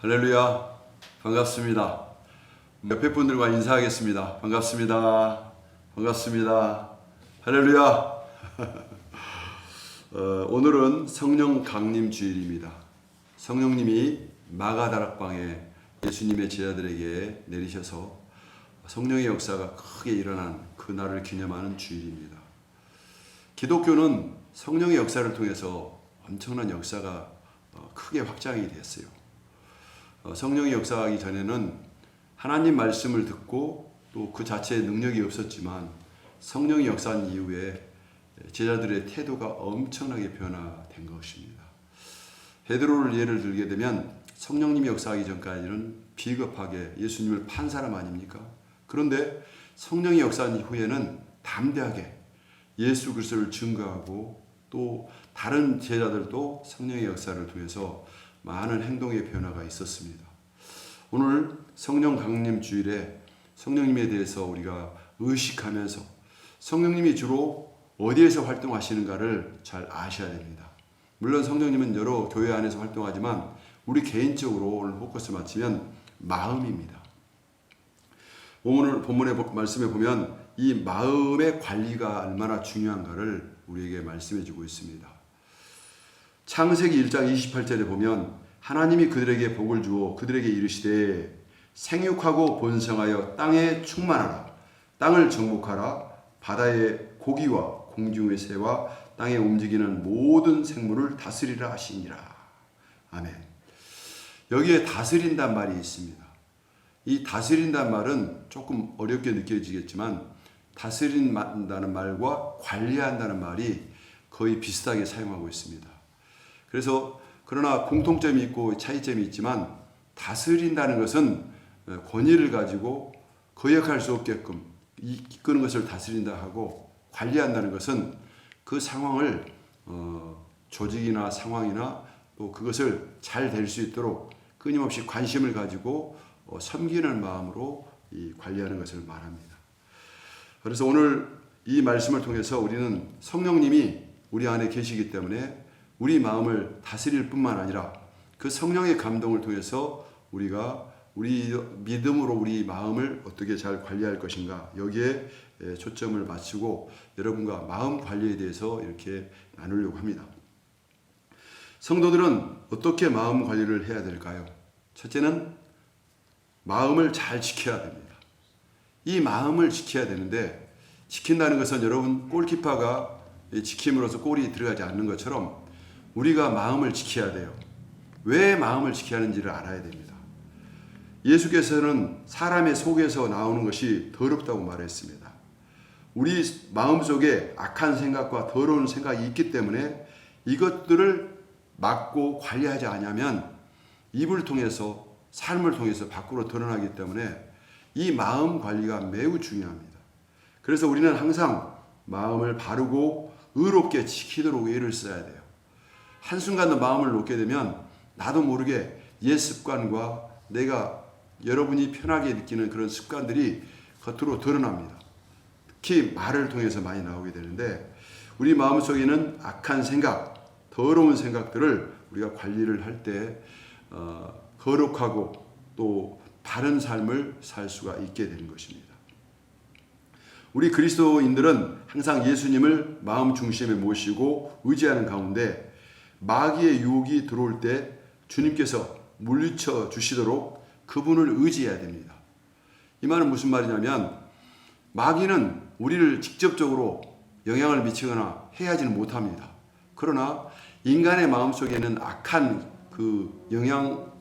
할렐루야, 반갑습니다. 옆에 분들과 인사하겠습니다. 반갑습니다. 반갑습니다. 할렐루야. 오늘은 성령 강림 주일입니다. 성령님이 마가다락방에 예수님의 제자들에게 내리셔서 성령의 역사가 크게 일어난 그날을 기념하는 주일입니다. 기독교는 성령의 역사를 통해서 엄청난 역사가 크게 확장이 됐어요. 성령의 역사하기 전에는 하나님 말씀을 듣고 또 그 자체의 능력이 없었지만 성령이 역사한 이후에 제자들의 태도가 엄청나게 변화된 것입니다. 베드로를 예를 들게 되면 성령님이 역사하기 전까지는 비겁하게 예수님을 판 사람 아닙니까? 그런데 성령이 역사한 이후에는 담대하게 예수 그리스도를 증거하고 또 다른 제자들도 성령의 역사를 통해서 많은 행동의 변화가 있었습니다. 오늘 성령 강림 주일에 성령님에 대해서 우리가 의식하면서 성령님이 주로 어디에서 활동하시는가를 잘 아셔야 됩니다. 물론 성령님은 여러 교회 안에서 활동하지만 우리 개인적으로 오늘 포커스 맞추면 마음입니다. 오늘 본문의 말씀에 보면 이 마음의 관리가 얼마나 중요한가를 우리에게 말씀해 주고 있습니다. 창세기 1장 28절에 보면 하나님이 그들에게 복을 주어 그들에게 이르시되 생육하고 번성하여 땅에 충만하라. 땅을 정복하라. 바다의 고기와 공중의 새와 땅에 움직이는 모든 생물을 다스리라 하시니라. 아멘. 여기에 다스린단 말이 있습니다. 이 다스린다는 말은 조금 어렵게 느껴지겠지만 다스린다는 말과 관리한다는 말이 거의 비슷하게 사용하고 있습니다. 그래서 그러나 공통점이 있고 차이점이 있지만 다스린다는 것은 권위를 가지고 거역할 수 없게끔 이끄는 것을 다스린다 하고 관리한다는 것은 그 상황을 조직이나 상황이나 또 그것을 잘 될 수 있도록 끊임없이 관심을 가지고 섬기는 마음으로 이 관리하는 것을 말합니다. 그래서 오늘 이 말씀을 통해서 우리는 성령님이 우리 안에 계시기 때문에 우리 마음을 다스릴 뿐만 아니라 그 성령의 감동을 통해서 우리가 우리 믿음으로 우리 마음을 어떻게 잘 관리할 것인가 여기에 초점을 맞추고 여러분과 마음 관리에 대해서 이렇게 나누려고 합니다. 성도들은 어떻게 마음 관리를 해야 될까요? 첫째는 마음을 잘 지켜야 됩니다. 이 마음을 지켜야 되는데 지킨다는 것은 여러분 골키퍼가 지킴으로써 골이 들어가지 않는 것처럼 우리가 마음을 지켜야 돼요. 왜 마음을 지켜야 하는지를 알아야 됩니다. 예수께서는 사람의 속에서 나오는 것이 더럽다고 말했습니다. 우리 마음속에 악한 생각과 더러운 생각이 있기 때문에 이것들을 막고 관리하지 않으면 입을 통해서 삶을 통해서 밖으로 드러나기 때문에 이 마음 관리가 매우 중요합니다. 그래서 우리는 항상 마음을 바르고 의롭게 지키도록 애를 써야 돼요. 한순간도 마음을 놓게 되면 나도 모르게 옛 습관과 내가 여러분이 편하게 느끼는 그런 습관들이 겉으로 드러납니다. 특히 말을 통해서 많이 나오게 되는데 우리 마음속에는 악한 생각, 더러운 생각들을 우리가 관리를 할 때 거룩하고 또 바른 삶을 살 수가 있게 되는 것입니다. 우리 그리스도인들은 항상 예수님을 마음 중심에 모시고 의지하는 가운데 마귀의 유혹이 들어올 때 주님께서 물리쳐 주시도록 그분을 의지해야 됩니다. 이 말은 무슨 말이냐면 마귀는 우리를 직접적으로 영향을 미치거나 해하지는 못합니다. 그러나 인간의 마음속에는 악한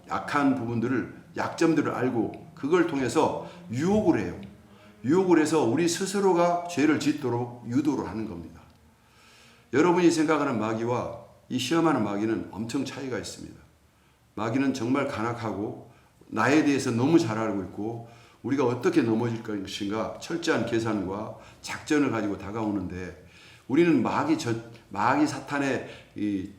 악한 부분들을 약점들을 알고 그걸 통해서 유혹을 해요. 유혹을 해서 우리 스스로가 죄를 짓도록 유도를 하는 겁니다. 여러분이 생각하는 마귀와 이 시험하는 마귀는 엄청 차이가 있습니다. 마귀는 정말 간악하고 나에 대해서 너무 잘 알고 있고 우리가 어떻게 넘어질 것인가 철저한 계산과 작전을 가지고 다가오는데 우리는 마귀 사탄의 이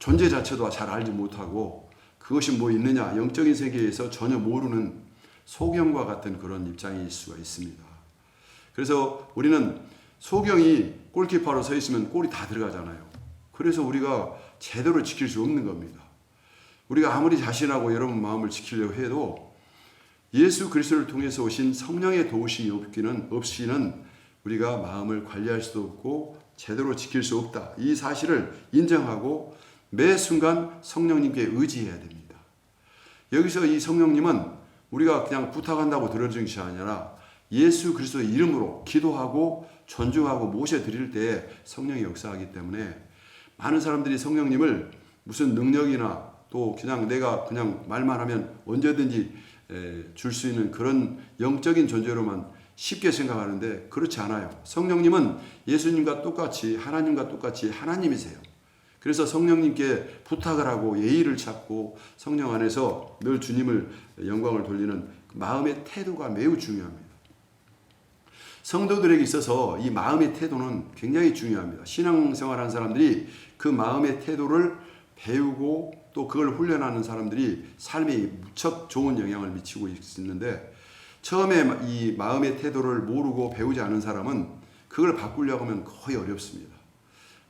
존재 자체도 잘 알지 못하고 그것이 뭐 있느냐 영적인 세계에서 전혀 모르는 소경과 같은 그런 입장일 수가 있습니다. 그래서 우리는 소경이 골키퍼로 서 있으면 골이 다 들어가잖아요. 그래서 우리가 제대로 지킬 수 없는 겁니다. 우리가 아무리 자신하고 여러분 마음을 지키려고 해도 예수 그리스도를 통해서 오신 성령의 도우심이 없이는 우리가 마음을 관리할 수도 없고 제대로 지킬 수 없다. 이 사실을 인정하고 매 순간 성령님께 의지해야 됩니다. 여기서 이 성령님은 우리가 그냥 부탁한다고 들어주는 것이 아니라 예수 그리스도의 이름으로 기도하고 존중하고 모셔드릴 때 성령이 역사하기 때문에 많은 사람들이 성령님을 무슨 능력이나 또 그냥 내가 그냥 말만 하면 언제든지 줄 수 있는 그런 영적인 존재로만 쉽게 생각하는데 그렇지 않아요. 성령님은 예수님과 똑같이 하나님과 똑같이 하나님이세요. 그래서 성령님께 부탁을 하고 예의를 찾고 성령 안에서 늘 주님을 영광을 돌리는 마음의 태도가 매우 중요합니다. 성도들에게 있어서 이 마음의 태도는 굉장히 중요합니다. 신앙생활하는 사람들이 그 마음의 태도를 배우고 또 그걸 훈련하는 사람들이 삶에 무척 좋은 영향을 미치고 있는데 처음에 이 마음의 태도를 모르고 배우지 않은 사람은 그걸 바꾸려고 하면 거의 어렵습니다.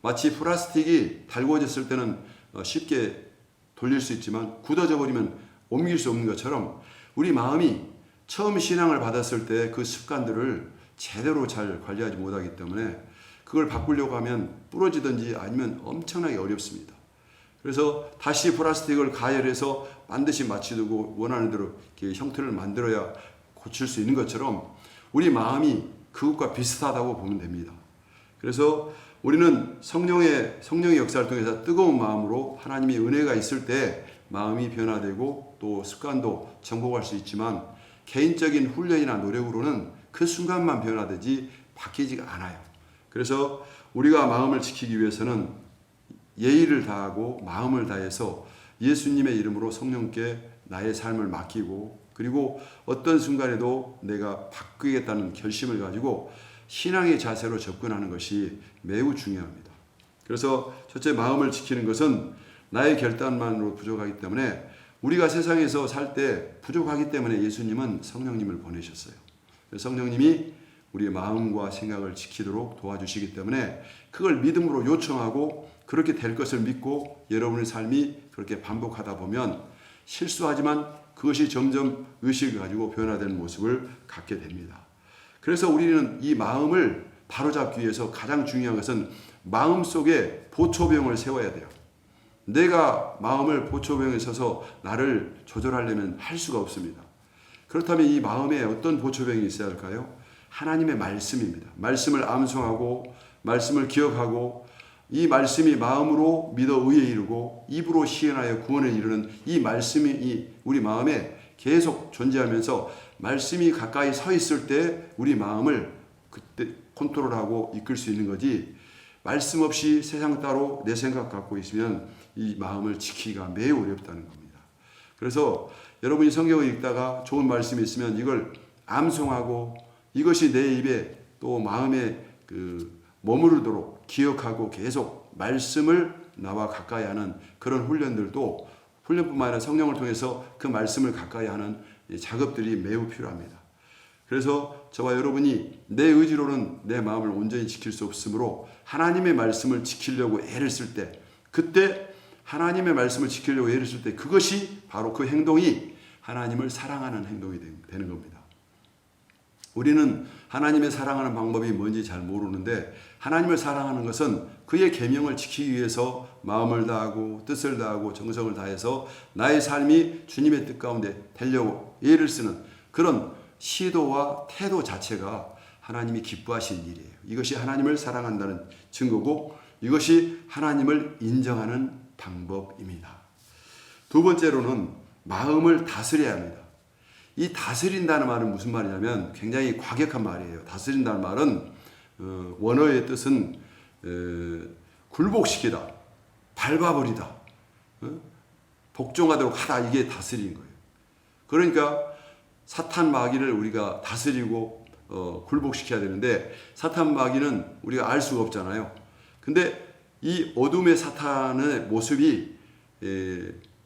마치 플라스틱이 달궈졌을 때는 쉽게 돌릴 수 있지만 굳어져 버리면 옮길 수 없는 것처럼 우리 마음이 처음 신앙을 받았을 때 그 습관들을 제대로 잘 관리하지 못하기 때문에 그걸 바꾸려고 하면 부러지든지 아니면 엄청나게 어렵습니다. 그래서 다시 플라스틱을 가열해서 반드시 맞추고 원하는 대로 이렇게 형태를 만들어야 고칠 수 있는 것처럼 우리 마음이 그것과 비슷하다고 보면 됩니다. 그래서 우리는 성령의 역사를 통해서 뜨거운 마음으로 하나님의 은혜가 있을 때 마음이 변화되고 또 습관도 정복할 수 있지만 개인적인 훈련이나 노력으로는 그 순간만 변화되지 바뀌지가 않아요. 그래서 우리가 마음을 지키기 위해서는 예의를 다하고 마음을 다해서 예수님의 이름으로 성령께 나의 삶을 맡기고 그리고 어떤 순간에도 내가 바꾸겠다는 결심을 가지고 신앙의 자세로 접근하는 것이 매우 중요합니다. 그래서 첫째 마음을 지키는 것은 나의 결단만으로 부족하기 때문에 우리가 세상에서 살 때 부족하기 때문에 예수님은 성령님을 보내셨어요. 성령님이 우리의 마음과 생각을 지키도록 도와주시기 때문에 그걸 믿음으로 요청하고 그렇게 될 것을 믿고 여러분의 삶이 그렇게 반복하다 보면 실수하지만 그것이 점점 의식을 가지고 변화되는 모습을 갖게 됩니다. 그래서 우리는 이 마음을 바로잡기 위해서 가장 중요한 것은 마음속에 보초병을 세워야 돼요. 내가 마음을 보초병에 서서 나를 조절하려면 할 수가 없습니다. 그렇다면 이 마음에 어떤 보초병이 있어야 할까요? 하나님의 말씀입니다. 말씀을 암송하고 말씀을 기억하고 이 말씀이 마음으로 믿어 의에 이르고 입으로 시인하여 구원에 이르는 이 말씀이 우리 마음에 계속 존재하면서 말씀이 가까이 서 있을 때 우리 마음을 그때 컨트롤하고 이끌 수 있는 거지 말씀 없이 세상 따로 내 생각 갖고 있으면 이 마음을 지키기가 매우 어렵다는 겁니다. 그래서 여러분이 성경을 읽다가 좋은 말씀이 있으면 이걸 암송하고 이것이 내 입에 또 마음에 머무르도록 기억하고 계속 말씀을 나와 가까이 하는 그런 훈련들도 훈련뿐만 아니라 성령을 통해서 그 말씀을 가까이 하는 작업들이 매우 필요합니다. 그래서 저와 여러분이 내 의지로는 내 마음을 온전히 지킬 수 없으므로 하나님의 말씀을 지키려고 애를 쓸 때 그때 하나님의 말씀을 지키려고 애를 쓸 때 그것이 바로 그 행동이 하나님을 사랑하는 행동이 되는 겁니다. 우리는 하나님의 사랑하는 방법이 뭔지 잘 모르는데 하나님을 사랑하는 것은 그의 계명을 지키기 위해서 마음을 다하고 뜻을 다하고 정성을 다해서 나의 삶이 주님의 뜻 가운데 되려고 애를 쓰는 그런 시도와 태도 자체가 하나님이 기뻐하시는 일이에요. 이것이 하나님을 사랑한다는 증거고 이것이 하나님을 인정하는 방법입니다. 두 번째로는 마음을 다스려야 합니다. 이 다스린다는 말은 무슨 말이냐면 굉장히 과격한 말이에요. 다스린다는 말은 원어의 뜻은 굴복시키다, 밟아버리다, 복종하도록 하다 이게 다스리는 거예요. 그러니까 사탄 마귀를 우리가 다스리고 굴복시켜야 되는데 사탄 마귀는 우리가 알 수가 없잖아요. 근데 이 어둠의 사탄의 모습이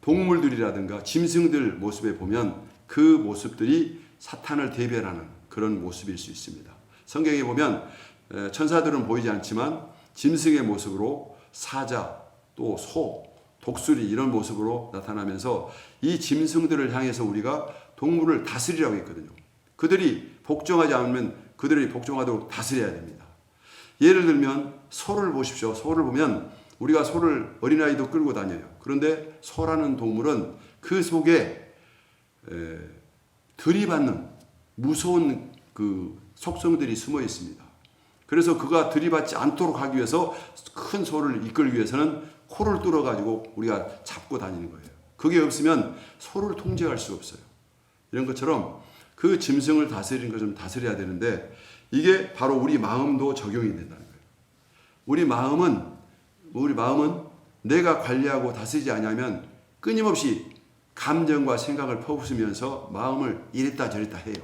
동물들이라든가 짐승들 모습에 보면 그 모습들이 사탄을 대변하는 그런 모습일 수 있습니다. 성경에 보면 천사들은 보이지 않지만 짐승의 모습으로 사자, 또 소, 독수리 이런 모습으로 나타나면서 이 짐승들을 향해서 우리가 동물을 다스리라고 했거든요. 그들이 복종하지 않으면 그들이 복종하도록 다스려야 됩니다. 예를 들면 소를 보십시오. 소를 보면 우리가 소를 어린아이도 끌고 다녀요. 그런데 소라는 동물은 그 속에 들이받는 무서운 그 속성들이 숨어 있습니다. 그래서 그가 들이받지 않도록 하기 위해서 큰 소를 이끌기 위해서는 코를 뚫어가지고 우리가 잡고 다니는 거예요. 그게 없으면 소를 통제할 수 없어요. 이런 것처럼 그 짐승을 다스리는 걸 좀 다스려야 되는데 이게 바로 우리 마음도 적용이 된다는 거예요. 우리 마음은 내가 관리하고 다스리지 않으면 끊임없이 감정과 생각을 퍼부으면서 마음을 이랬다 저랬다 해요.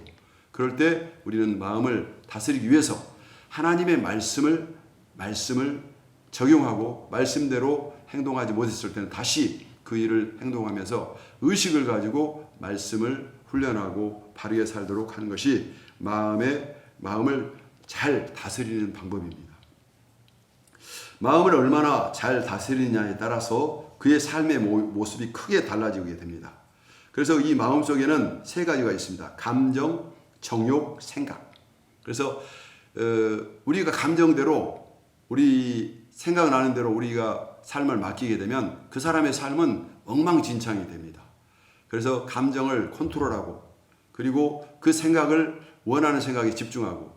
그럴 때 우리는 마음을 다스리기 위해서 하나님의 말씀을 적용하고 말씀대로 행동하지 못했을 때는 다시 그 일을 행동하면서 의식을 가지고 말씀을 훈련하고 바르게 살도록 하는 것이 마음을 잘 다스리는 방법입니다. 마음을 얼마나 잘 다스리느냐에 따라서 그의 삶의 모습이 크게 달라지게 됩니다. 그래서 이 마음 속에는 세 가지가 있습니다. 감정, 정욕, 생각. 그래서 우리가 감정대로 우리 생각나는 대로 우리가 삶을 맡기게 되면 그 사람의 삶은 엉망진창이 됩니다. 그래서 감정을 컨트롤하고 그리고 그 생각을 원하는 생각에 집중하고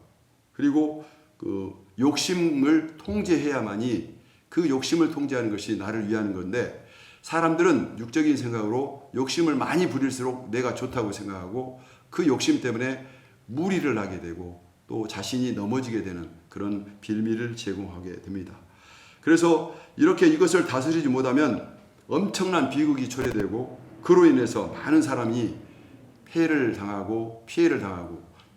그리고 그 욕심을 통제해야만이 그 욕심을 통제하는 것이 나를 위한 건데 사람들은 육적인 생각으로 욕심을 많이 부릴수록 내가 좋다고 생각하고 그 욕심 때문에 무리를 하게 되고 또 자신이 넘어지게 되는 그런 빌미를 제공하게 됩니다. 그래서 이렇게 이것을 다스리지 못하면 엄청난 비극이 초래되고 그로 인해서 많은 사람이 피해를 당하고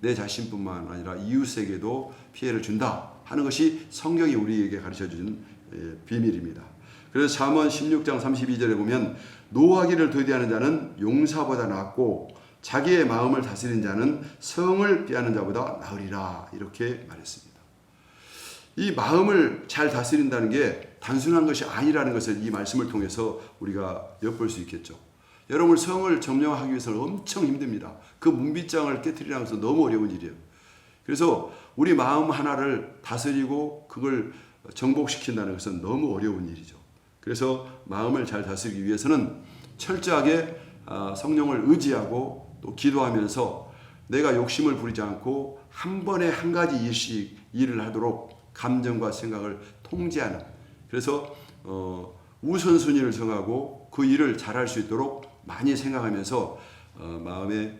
내 자신뿐만 아니라 이웃에게도 피해를 준다 하는 것이 성경이 우리에게 가르쳐주는 비밀입니다. 그래서 잠언 16장 32절에 보면 노하기를 더디하는 자는 용사보다 낫고 자기의 마음을 다스리는 자는 성을 피하는 자보다 나으리라 이렇게 말했습니다. 이 마음을 잘 다스린다는 게 단순한 것이 아니라는 것을 이 말씀을 통해서 우리가 엿볼 수 있겠죠. 여러분 성을 점령하기 위해서는 엄청 힘듭니다. 그 문빗장을 깨트리라는 것은 너무 어려운 일이에요. 그래서 우리 마음 하나를 다스리고 그걸 정복시킨다는 것은 너무 어려운 일이죠. 그래서 마음을 잘 다스리기 위해서는 철저하게 성령을 의지하고 또 기도하면서 내가 욕심을 부리지 않고 한 번에 한 가지 일씩 일을 하도록 감정과 생각을 통제하는 그래서 우선순위를 정하고 그 일을 잘할 수 있도록 많이 생각하면서 마음에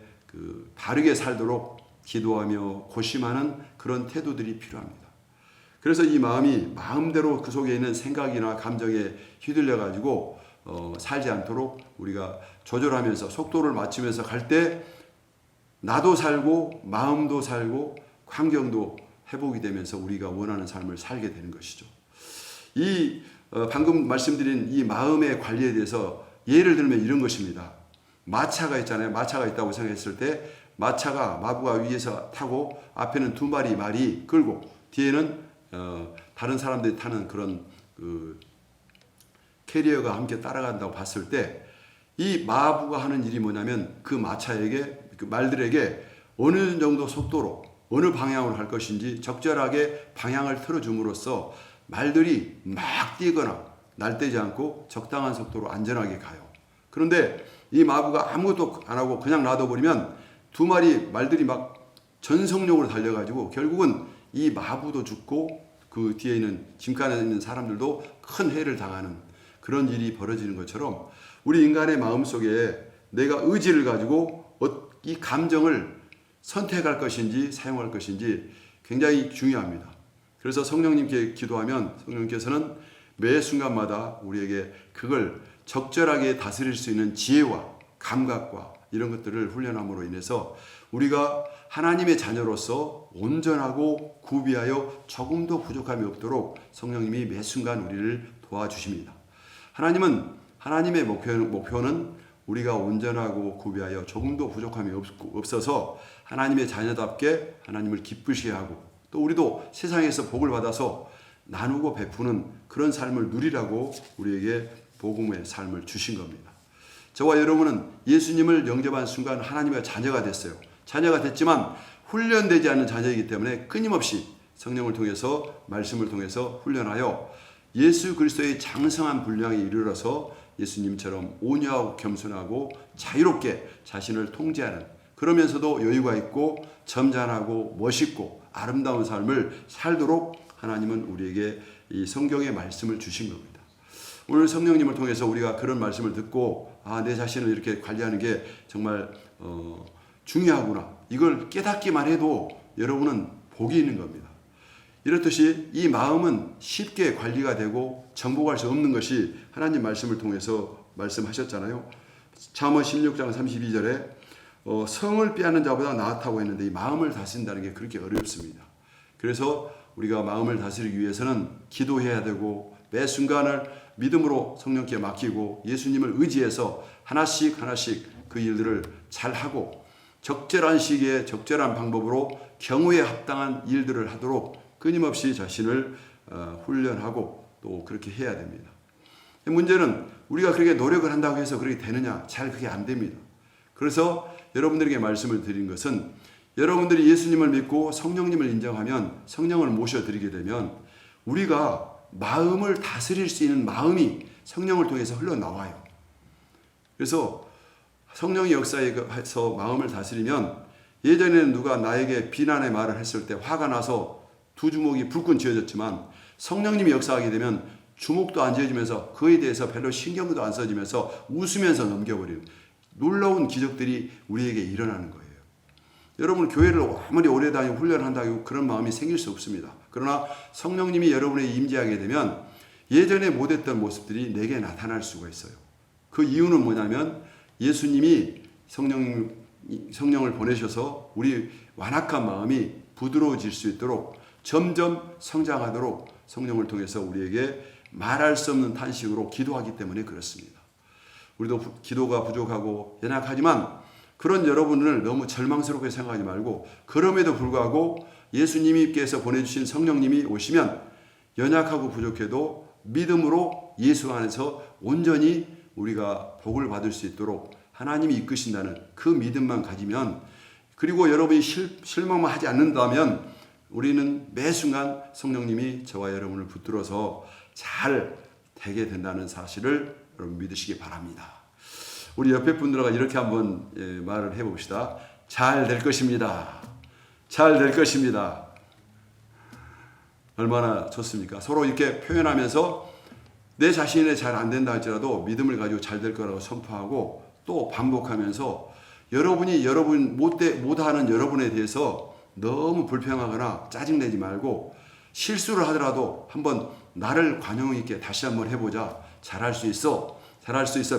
바르게 살도록 기도하며 고심하는 그런 태도들이 필요합니다. 그래서 이 마음이 마음대로 그 속에 있는 생각이나 감정에 휘둘려 가지고 살지 않도록 우리가 조절하면서 속도를 맞추면서 갈 때 나도 살고 마음도 살고 환경도 회복이 되면서 우리가 원하는 삶을 살게 되는 것이죠. 이 방금 말씀드린 이 마음의 관리에 대해서 예를 들면 이런 것입니다. 마차가 있잖아요. 마차가 있다고 생각했을 때 마차가 마부가 위에서 타고 앞에는 두 마리 말이 끌고 뒤에는 다른 사람들이 타는 그런 캐리어가 함께 따라간다고 봤을 때 이 마부가 하는 일이 뭐냐면 그 마차에게 그 말들에게 어느 정도 속도로 어느 방향으로 할 것인지 적절하게 방향을 틀어줌으로써 말들이 막 뛰거나 날뛰지 않고 적당한 속도로 안전하게 가요. 그런데 이 마부가 아무것도 안 하고 그냥 놔둬버리면 두 마리 말들이 막 전속력으로 달려가지고 결국은 이 마부도 죽고 그 뒤에 있는 짐칸에 있는 사람들도 큰 해를 당하는 그런 일이 벌어지는 것처럼 우리 인간의 마음속에 내가 의지를 가지고 이 감정을 선택할 것인지 사용할 것인지 굉장히 중요합니다. 그래서 성령님께 기도하면 성령님께서는 매 순간마다 우리에게 그걸 적절하게 다스릴 수 있는 지혜와 감각과 이런 것들을 훈련함으로 인해서 우리가 하나님의 자녀로서 온전하고 구비하여 조금도 부족함이 없도록 성령님이 매 순간 우리를 도와주십니다. 하나님의 목표는 우리가 온전하고 구비하여 조금도 부족함이 없어서 하나님의 자녀답게 하나님을 기쁘시게 하고 또 우리도 세상에서 복을 받아서 나누고 베푸는 그런 삶을 누리라고 우리에게 복음의 삶을 주신 겁니다. 저와 여러분은 예수님을 영접한 순간 하나님의 자녀가 됐어요. 자녀가 됐지만 훈련되지 않는 자녀이기 때문에 끊임없이 성령을 통해서 말씀을 통해서 훈련하여 예수 그리스도의 장성한 분량에 이르러서 예수님처럼 온유하고 겸손하고 자유롭게 자신을 통제하는, 그러면서도 여유가 있고 점잖하고 멋있고 아름다운 삶을 살도록 하나님은 우리에게 이 성경의 말씀을 주신 겁니다. 오늘 성령님을 통해서 우리가 그런 말씀을 듣고 내 자신을 이렇게 관리하는 게 정말 중요하구나, 이걸 깨닫기만 해도 여러분은 복이 있는 겁니다. 이렇듯이 이 마음은 쉽게 관리가 되고 정복할 수 없는 것이 하나님 말씀을 통해서 말씀하셨잖아요. 잠언 16장 32절에 성을 빼앗는 자보다 나았다고 했는데 이 마음을 다스린다는 게 그렇게 어렵습니다. 그래서 우리가 마음을 다스리기 위해서는 기도해야 되고 매 순간을 믿음으로 성령께 맡기고 예수님을 의지해서 하나씩 그 일들을 잘하고 적절한 시기에 적절한 방법으로 경우에 합당한 일들을 하도록 끊임없이 자신을 훈련하고 또 그렇게 해야 됩니다. 문제는 우리가 그렇게 노력을 한다고 해서 그렇게 되느냐? 잘 그게 안 됩니다. 그래서 여러분들에게 말씀을 드린 것은 여러분들이 예수님을 믿고 성령님을 인정하면, 성령을 모셔드리게 되면 우리가 마음을 다스릴 수 있는 마음이 성령을 통해서 흘러나와요. 그래서 성령의 역사에서 마음을 다스리면, 예전에는 누가 나에게 비난의 말을 했을 때 화가 나서 두 주먹이 불끈 쥐어졌지만 성령님이 역사하게 되면 주먹도 안 쥐어지면서 그에 대해서 별로 신경도 안 써지면서 웃으면서 넘겨버리는 놀라운 기적들이 우리에게 일어나는 거예요. 여러분, 교회를 아무리 오래 다니고 훈련한다고 그런 마음이 생길 수 없습니다. 그러나 성령님이 여러분에 임재하게 되면 예전에 못했던 모습들이 내게 나타날 수가 있어요. 그 이유는 뭐냐면 예수님이 성령을 보내셔서 우리 완악한 마음이 부드러워질 수 있도록 점점 성장하도록 성령을 통해서 우리에게 말할 수 없는 탄식으로 기도하기 때문에 그렇습니다. 우리도 기도가 부족하고 연약하지만 그런 여러분을 너무 절망스럽게 생각하지 말고, 그럼에도 불구하고 예수님께서 보내주신 성령님이 오시면 연약하고 부족해도 믿음으로 예수 안에서 온전히 우리가 복을 받을 수 있도록 하나님이 이끄신다는 그 믿음만 가지면, 그리고 여러분이 실망만 하지 않는다면 우리는 매 순간 성령님이 저와 여러분을 붙들어서 잘 되게 된다는 사실을 여러분 믿으시기 바랍니다. 우리 옆에 분들과 이렇게 한번 말을 해봅시다. 잘 될 것입니다. 잘 될 것입니다. 얼마나 좋습니까? 서로 이렇게 표현하면서 내 자신이 잘 안 된다 할지라도 믿음을 가지고 잘 될 거라고 선포하고 또 반복하면서 여러분이 못하는 여러분에 대해서 너무 불평하거나 짜증내지 말고 실수를 하더라도 한번 나를 관용 있게 다시 한번 해보자. 잘할 수 있어.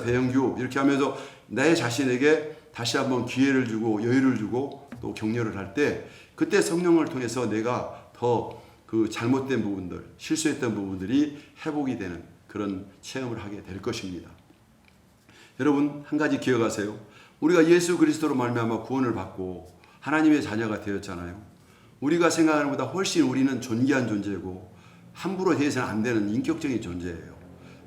배영규. 이렇게 하면서 내 자신에게 다시 한번 기회를 주고 여유를 주고 또 격려를 할 때 그때 성령을 통해서 내가 더 그 잘못된 부분들, 실수했던 부분들이 회복이 되는 그런 체험을 하게 될 것입니다. 여러분, 한 가지 기억하세요. 우리가 예수 그리스도로 말미암아 구원을 받고 하나님의 자녀가 되었잖아요. 우리가 생각하는 것보다 훨씬 우리는 존귀한 존재고 함부로 대해서는 안 되는 인격적인 존재예요.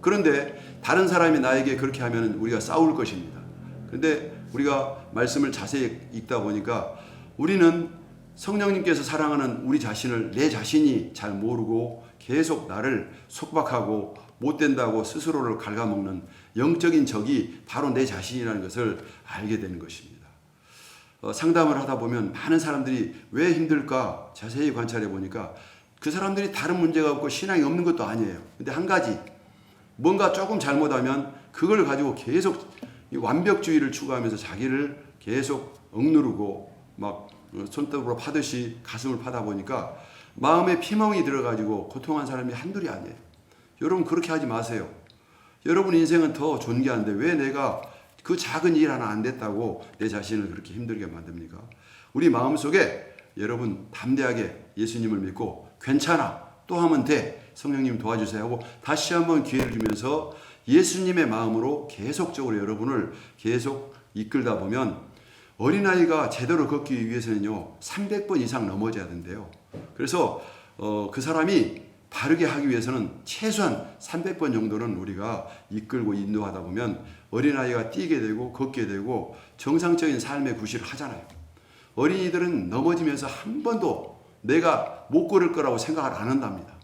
그런데 다른 사람이 나에게 그렇게 하면 우리가 싸울 것입니다. 그런데 우리가 말씀을 자세히 읽다 보니까 우리는 성령님께서 사랑하는 우리 자신을 내 자신이 잘 모르고 계속 나를 속박하고 못된다고 스스로를 갉아먹는 영적인 적이 바로 내 자신이라는 것을 알게 되는 것입니다. 상담을 하다 보면 많은 사람들이 왜 힘들까 자세히 관찰해 보니까 그 사람들이 다른 문제가 없고 신앙이 없는 것도 아니에요. 근데 한 가지, 뭔가 조금 잘못하면 그걸 가지고 계속 완벽주의를 추구하면서 자기를 계속 억누르고 막 손톱으로 파듯이 가슴을 파다 보니까 마음에 피멍이 들어가지고 고통한 사람이 한둘이 아니에요. 여러분, 그렇게 하지 마세요. 여러분 인생은 더 존귀한데 왜 내가 그 작은 일 하나 안 됐다고 내 자신을 그렇게 힘들게 만듭니까? 우리 마음속에 여러분 담대하게 예수님을 믿고 괜찮아, 또 하면 돼, 성령님 도와주세요 하고 다시 한번 기회를 주면서 예수님의 마음으로 계속적으로 여러분을 계속 이끌다 보면 어린아이가 제대로 걷기 위해서는요 300번 이상 넘어져야 된대요. 그래서 그 사람이 바르게 하기 위해서는 최소한 300번 정도는 우리가 이끌고 인도하다 보면 어린아이가 뛰게 되고 걷게 되고 정상적인 삶의 구실을 하잖아요. 어린이들은 넘어지면서 한 번도 내가 못 걸을 거라고 생각을 안 한답니다.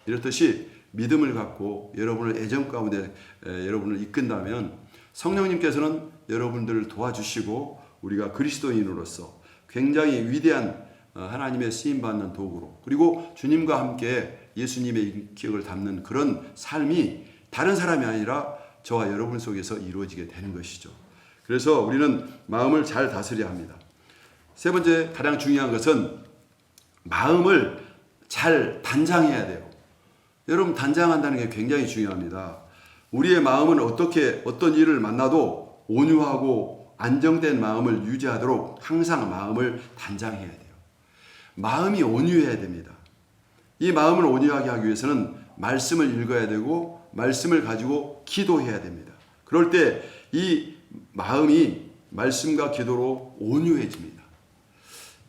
이렇듯이 믿음을 갖고 여러분을 애정 가운데 여러분을 이끈다면 성령님께서는 여러분들을 도와주시고 우리가 그리스도인으로서 굉장히 위대한 하나님의 쓰임받는 도구로, 그리고 주님과 함께 예수님의 인격을 담는 그런 삶이 다른 사람이 아니라 저와 여러분 속에서 이루어지게 되는 것이죠. 그래서 우리는 마음을 잘 다스려야 합니다. 세 번째 가장 중요한 것은 마음을 잘 단장해야 돼요. 여러분, 단장한다는 게 굉장히 중요합니다. 우리의 마음은 어떤 일을 만나도 온유하고 안정된 마음을 유지하도록 항상 마음을 단장해야 돼요. 마음이 온유해야 됩니다. 이 마음을 온유하게 하기 위해서는 말씀을 읽어야 되고 말씀을 가지고 기도해야 됩니다. 그럴 때 이 마음이 말씀과 기도로 온유해집니다.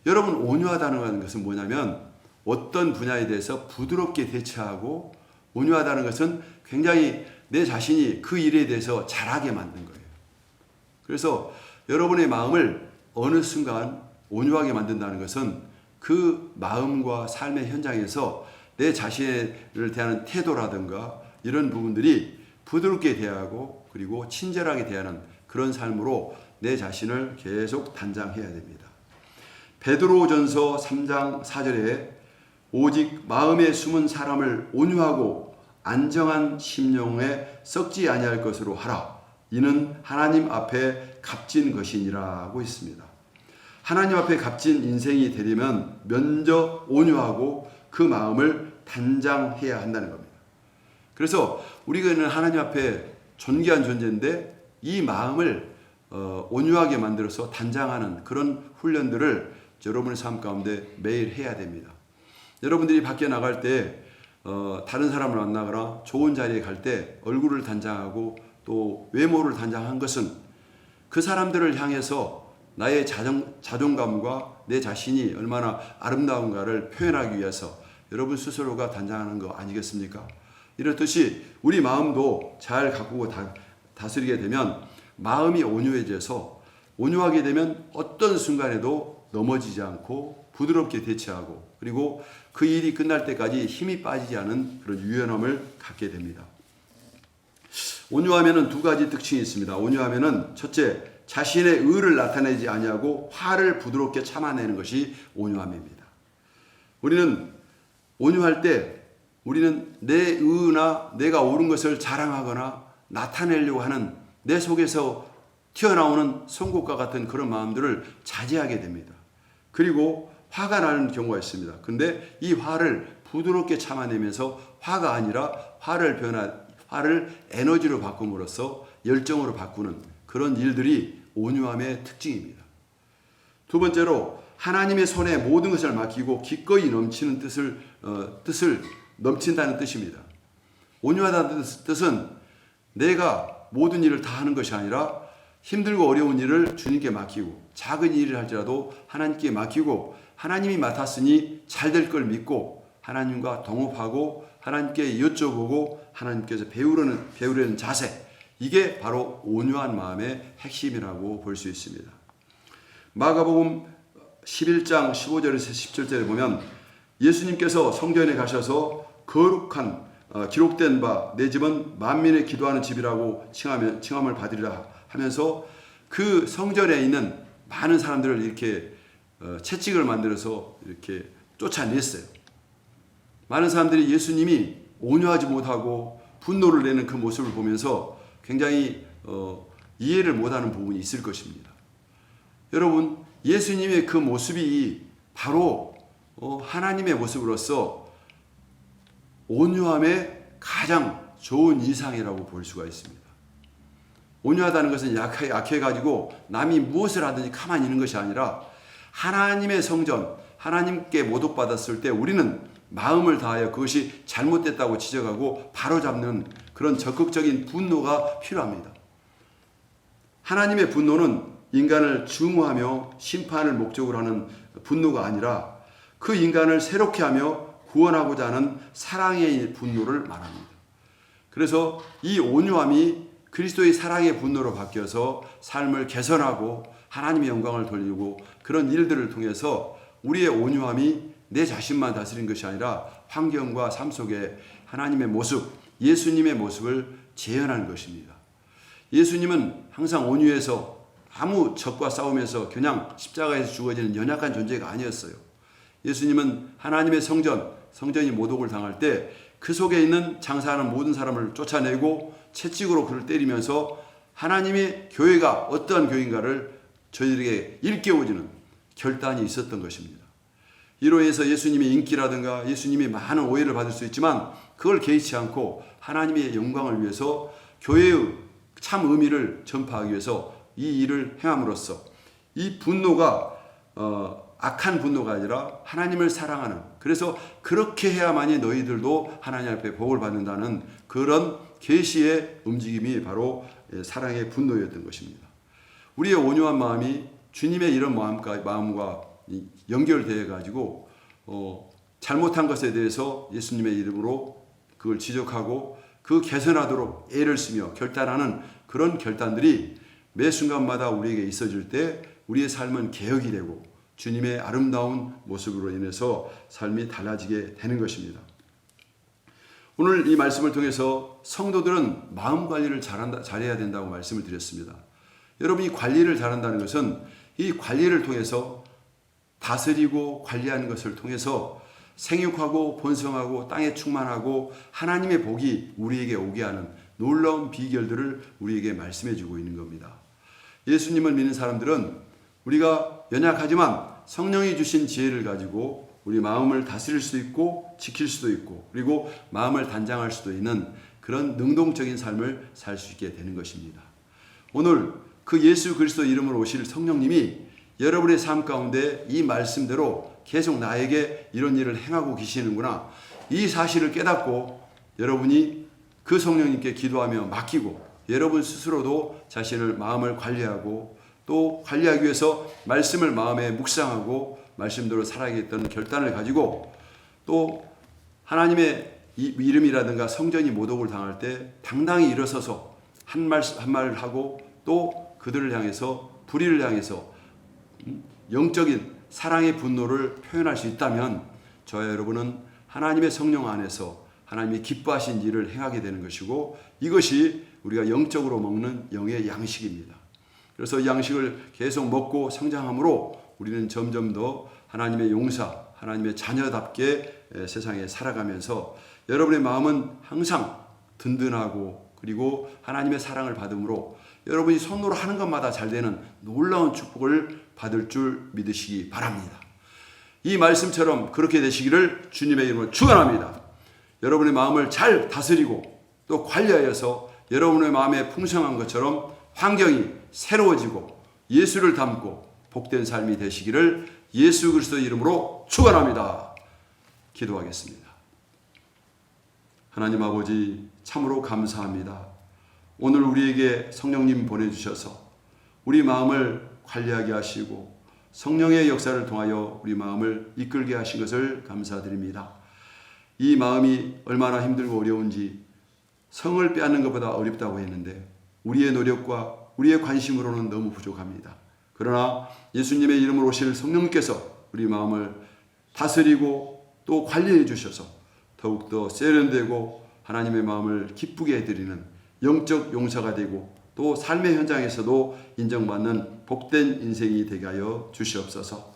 여러분, 온유하다는 것은 뭐냐면 어떤 분야에 대해서 부드럽게 대처하고, 온유하다는 것은 굉장히 내 자신이 그 일에 대해서 잘하게 만든 거예요. 그래서 여러분의 마음을 어느 순간 온유하게 만든다는 것은 그 마음과 삶의 현장에서 내 자신을 대하는 태도라든가 이런 부분들이 부드럽게 대하고 그리고 친절하게 대하는 그런 삶으로 내 자신을 계속 단장해야 됩니다. 베드로전서 3장 4절에 오직 마음에 숨은 사람을 온유하고 안정한 심령에 썩지 아니할 것으로 하라. 이는 하나님 앞에 값진 것이니라 하고 있습니다. 하나님 앞에 값진 인생이 되려면 먼저 온유하고 그 마음을 단장해야 한다는 겁니다. 그래서 우리는 하나님 앞에 존귀한 존재인데 이 마음을 온유하게 만들어서 단장하는 그런 훈련들을 여러분의 삶 가운데 매일 해야 됩니다. 여러분들이 밖에 나갈 때 다른 사람을 만나거나 좋은 자리에 갈 때 얼굴을 단장하고 또 외모를 단장한 것은 그 사람들을 향해서 나의 자존감과 내 자신이 얼마나 아름다운가를 표현하기 위해서 여러분 스스로가 단장하는 거 아니겠습니까? 이렇듯이 우리 마음도 잘 가꾸고 다스리게 되면 마음이 온유해져서, 온유하게 되면 어떤 순간에도 넘어지지 않고 부드럽게 대처하고, 그리고 그 일이 끝날 때까지 힘이 빠지지 않은 그런 유연함을 갖게 됩니다. 온유하면은 두 가지 특징이 있습니다. 온유하면은 첫째, 자신의 의를 나타내지 아니하고 화를 부드럽게 참아내는 것이 온유함입니다. 우리는 온유할 때 우리는 내 의나 내가 옳은 것을 자랑하거나 나타내려고 하는 내 속에서 튀어나오는 송곳과 같은 그런 마음들을 자제하게 됩니다. 그리고 화가 나는 경우가 있습니다. 근데 이 화를 부드럽게 참아내면서 화가 아니라 화를 에너지로 바꿈으로써 열정으로 바꾸는 그런 일들이 온유함의 특징입니다. 두 번째로, 하나님의 손에 모든 것을 맡기고 기꺼이 넘치는 뜻을 넘친다는 뜻입니다. 온유하다는 뜻은 내가 모든 일을 다 하는 것이 아니라 힘들고 어려운 일을 주님께 맡기고, 작은 일을 할지라도 하나님께 맡기고, 하나님이 맡았으니 잘 될 걸 믿고 하나님과 동업하고 하나님께 여쭤보고 하나님께서 배우려는 자세, 이게 바로 온유한 마음의 핵심이라고 볼 수 있습니다. 마가복음 11장 15절에서 17절에 보면 예수님께서 성전에 가셔서 거룩한 기록된 바 내 집은 만민의 기도하는 집이라고 칭함을 받으리라 하면서 그 성전에 있는 많은 사람들을 이렇게 채찍을 만들어서 이렇게 쫓아냈어요. 많은 사람들이 예수님이 온유하지 못하고 분노를 내는 그 모습을 보면서 굉장히 이해를 못하는 부분이 있을 것입니다. 여러분, 예수님의 그 모습이 바로 하나님의 모습으로서 온유함의 가장 좋은 이상이라고 볼 수가 있습니다. 온유하다는 것은 약해가지고 남이 무엇을 하든지 가만히 있는 것이 아니라 하나님의 성전, 하나님께 모독받았을 때 우리는 마음을 다하여 그것이 잘못됐다고 지적하고 바로잡는 그런 적극적인 분노가 필요합니다. 하나님의 분노는 인간을 증오하며 심판을 목적으로 하는 분노가 아니라 그 인간을 새롭게 하며 구원하고자 하는 사랑의 분노를 말합니다. 그래서 이 온유함이 그리스도의 사랑의 분노로 바뀌어서 삶을 개선하고 하나님의 영광을 돌리고 그런 일들을 통해서 우리의 온유함이 내 자신만 다스린 것이 아니라 환경과 삶 속에 하나님의 모습, 예수님의 모습을 재현하는 것입니다. 예수님은 항상 온유해서 아무 적과 싸우면서 그냥 십자가에서 죽어지는 연약한 존재가 아니었어요. 예수님은 하나님의 성전이 모독을 당할 때 그 속에 있는 장사하는 모든 사람을 쫓아내고 채찍으로 그를 때리면서 하나님의 교회가 어떠한 교회인가를 저희들에게 일깨워주는 결단이 있었던 것입니다. 이로 인해서 예수님의 인기라든가 예수님이 많은 오해를 받을 수 있지만 그걸 개의치 않고 하나님의 영광을 위해서 교회의 참 의미를 전파하기 위해서 이 일을 행함으로써 이 분노가 악한 분노가 아니라 하나님을 사랑하는, 그래서 그렇게 해야만이 너희들도 하나님 앞에 복을 받는다는 그런 계시의 움직임이 바로 사랑의 분노였던 것입니다. 우리의 온유한 마음이 주님의 이런 마음과 연결되어 가지고 잘못한 것에 대해서 예수님의 이름으로 그걸 지적하고 그 개선하도록 애를 쓰며 결단하는 그런 결단들이 매 순간마다 우리에게 있어질 때 우리의 삶은 개혁이 되고 주님의 아름다운 모습으로 인해서 삶이 달라지게 되는 것입니다. 오늘 이 말씀을 통해서 성도들은 마음 관리를 잘해야 된다고 말씀을 드렸습니다. 여러분이 관리를 잘한다는 것은 이 관리를 통해서 다스리고 관리하는 것을 통해서 생육하고 번성하고 땅에 충만하고 하나님의 복이 우리에게 오게 하는 놀라운 비결들을 우리에게 말씀해 주고 있는 겁니다. 예수님을 믿는 사람들은 우리가 연약하지만 성령이 주신 지혜를 가지고 우리 마음을 다스릴 수 있고 지킬 수도 있고 그리고 마음을 단장할 수도 있는 그런 능동적인 삶을 살 수 있게 되는 것입니다. 오늘 그 예수 그리스도 이름으로 오실 성령님이 여러분의 삶 가운데 이 말씀대로 계속 나에게 이런 일을 행하고 계시는구나, 이 사실을 깨닫고 여러분이 그 성령님께 기도하며 맡기고 여러분 스스로도 자신을 마음을 관리하고 또 관리하기 위해서 말씀을 마음에 묵상하고 말씀대로 살아야겠다는 결단을 가지고 또 하나님의 이름이라든가 성전이 모독을 당할 때 당당히 일어서서 한 말을 하고 또 그들을 향해서 불의를 향해서 영적인 사랑의 분노를 표현할 수 있다면 저와 여러분은 하나님의 성령 안에서 하나님이 기뻐하신 일을 행하게 되는 것이고 이것이 우리가 영적으로 먹는 영의 양식입니다. 그래서 이 양식을 계속 먹고 성장함으로 우리는 점점 더 하나님의 용사, 하나님의 자녀답게 세상에 살아가면서 여러분의 마음은 항상 든든하고 그리고 하나님의 사랑을 받음으로 여러분이 손으로 하는 것마다 잘 되는 놀라운 축복을 받을 줄 믿으시기 바랍니다. 이 말씀처럼 그렇게 되시기를 주님의 이름으로 축원합니다. 여러분의 마음을 잘 다스리고 또 관리하여서 여러분의 마음에 풍성한 것처럼 환경이 새로워지고 예수를 닮고 복된 삶이 되시기를 예수 그리스도의 이름으로 축원합니다. 기도하겠습니다. 하나님 아버지 참으로 감사합니다. 오늘 우리에게 성령님 보내주셔서 우리 마음을 관리하게 하시고 성령의 역사를 통하여 우리 마음을 이끌게 하신 것을 감사드립니다. 이 마음이 얼마나 힘들고 어려운지 성을 빼앗는 것보다 어렵다고 했는데 우리의 노력과 우리의 관심으로는 너무 부족합니다. 그러나 예수님의 이름으로 오실 성령님께서 우리 마음을 다스리고 또 관리해 주셔서 더욱더 세련되고 하나님의 마음을 기쁘게 해드리는 영적 용사가 되고 또 삶의 현장에서도 인정받는 복된 인생이 되게 하여 주시옵소서.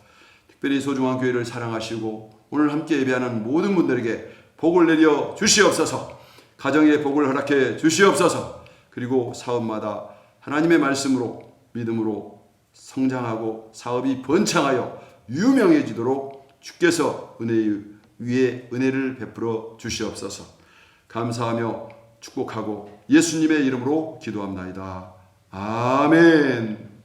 특별히 소중한 교회를 사랑하시고 오늘 함께 예배하는 모든 분들에게 복을 내려 주시옵소서. 가정에 복을 허락해 주시옵소서. 그리고 사업마다 하나님의 말씀으로 믿음으로 성장하고 사업이 번창하여 유명해지도록 주께서 은혜 위에 은혜를 베풀어 주시옵소서. 감사하며 축복하고 예수님의 이름으로 기도합나이다. 아멘.